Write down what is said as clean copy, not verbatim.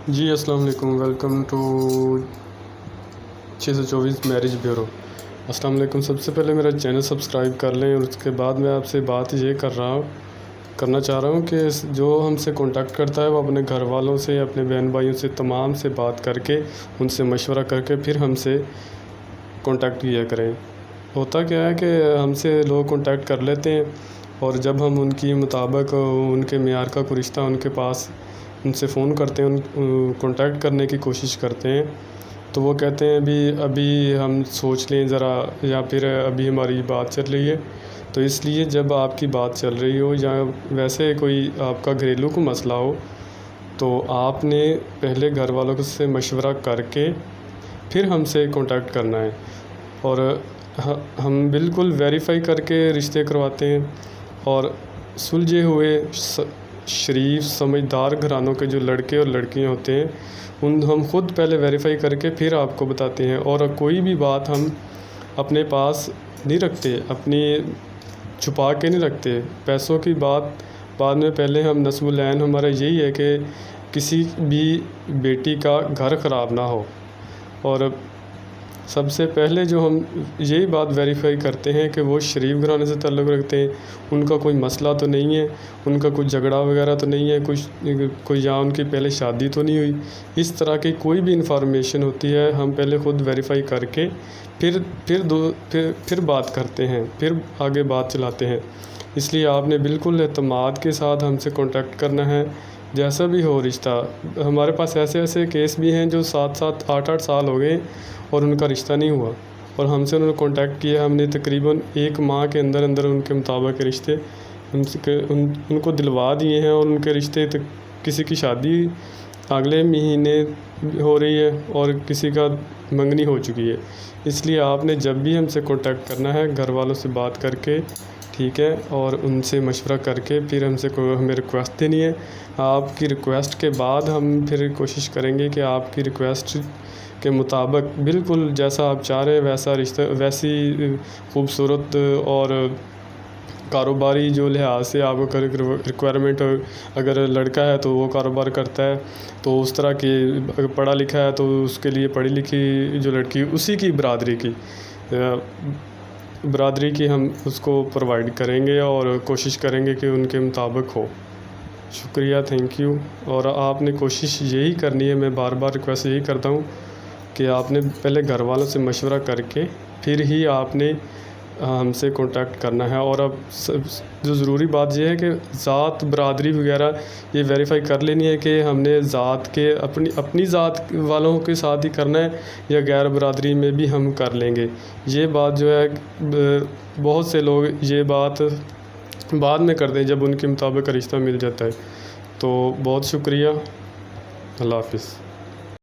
جی السلام علیکم، welcome to 624 marriage bureau. السلام علیکم۔ سب سے پہلے میرا چینل سبسکرائب کر لیں، اور اس کے بعد میں آپ سے بات یہ کرنا چاہ رہا ہوں کہ جو ہم سے کانٹیکٹ کرتا ہے وہ اپنے گھر والوں سے، اپنے بہن بھائیوں سے، تمام سے بات کر کے، ان سے مشورہ کر کے پھر ہم سے کانٹیکٹ کیا کریں۔ ہوتا کیا ہے کہ ہم سے لوگ کانٹیکٹ کر لیتے ہیں، اور جب ہم ان کی مطابق ان کے معیار کا کوئی رشتہ ان کے پاس ان سے فون کرتے ہیں، کانٹیکٹ کرنے کی کوشش کرتے ہیں، تو وہ کہتے ہیں ابھی ہم سوچ لیں ذرا، یا پھر ابھی ہماری بات چل رہی ہے۔ تو اس لیے جب آپ کی بات چل رہی ہو یا ویسے کوئی آپ کا گھریلو کو مسئلہ ہو، تو آپ نے پہلے گھر والوں سے مشورہ کر کے پھر ہم سے کانٹیکٹ کرنا ہے، اور ہم بالکل ویریفائی کر کے رشتے کرواتے ہیں، اور سلجھے ہوئے شریف سمجھدار گھرانوں کے جو لڑکے اور لڑکیاں ہوتے ہیں ہم خود پہلے ویریفائی کر کے پھر آپ کو بتاتے ہیں، اور کوئی بھی بات ہم اپنے پاس نہیں رکھتے، اپنی چھپا کے نہیں رکھتے۔ پیسوں کی بات بعد میں، پہلے ہم نسب العین ہمارا یہی ہے کہ کسی بھی بیٹی کا گھر خراب نہ ہو، اور سب سے پہلے جو ہم یہی بات ویریفائی کرتے ہیں کہ وہ شریف گھرانے سے تعلق رکھتے ہیں، ان کا کوئی مسئلہ تو نہیں ہے، ان کا کوئی جھگڑا وغیرہ تو نہیں ہے، کوئی یا ان کی پہلے شادی تو نہیں ہوئی۔ اس طرح کی کوئی بھی انفارمیشن ہوتی ہے ہم پہلے خود ویریفائی کر کے پھر بات کرتے ہیں، پھر آگے بات چلاتے ہیں۔ اس لیے آپ نے بالکل اعتماد کے ساتھ ہم سے کانٹیکٹ کرنا ہے، جیسا بھی ہو رشتہ۔ ہمارے پاس ایسے کیس بھی ہیں جو 7-8 سال ہو گئے اور ان کا رشتہ نہیں ہوا، اور ہم سے انہوں نے کانٹیکٹ کیا، ہم نے تقریباً 1 ماہ کے اندر ان کے مطابق رشتے ان کو دلوا دیے ہیں، اور ان کے رشتے کسی کی شادی اگلے مہینے ہو رہی ہے اور کسی کا منگنی ہو چکی ہے۔ اس لیے آپ نے جب بھی ہم سے کانٹیکٹ کرنا ہے گھر والوں سے بات کر کے، ٹھیک ہے، اور ان سے مشورہ کر کے پھر ہمیں ریکویسٹ دینی ہے۔ آپ کی ریکویسٹ کے بعد ہم پھر کوشش کریں گے کہ آپ کی ریکویسٹ کے مطابق بالکل جیسا آپ چاہ رہے ہیں ویسا رشتہ، ویسی خوبصورت اور کاروباری جو لحاظ سے آپ کو ریکوائرمنٹ، اگر لڑکا ہے تو وہ کاروبار کرتا ہے تو اس طرح کی، اگر پڑھا لکھا ہے تو اس کے لیے پڑھی لکھی جو لڑکی اسی کی برادری کی ہم اس کو پرووائڈ کریں گے، اور کوشش کریں گے کہ ان کے مطابق ہو۔ شکریہ، تھینک یو۔ اور آپ نے کوشش یہی کرنی ہے، میں بار بار ریکویسٹ یہی کرتا ہوں کہ آپ نے پہلے گھر والوں سے مشورہ کر کے پھر ہی آپ نے ہم سے کانٹیکٹ کرنا ہے۔ اور اب جو ضروری بات یہ ہے کہ ذات، برادری وغیرہ یہ ویریفائی کر لینی ہے کہ ہم نے ذات کے اپنی ذات والوں کے ساتھ ہی کرنا ہے، یا غیر برادری میں بھی ہم کر لیں گے۔ یہ بات جو ہے بہت سے لوگ یہ بات بعد میں کرتے ہیں جب ان کے مطابق رشتہ مل جاتا ہے۔ تو بہت شکریہ، اللہ حافظ۔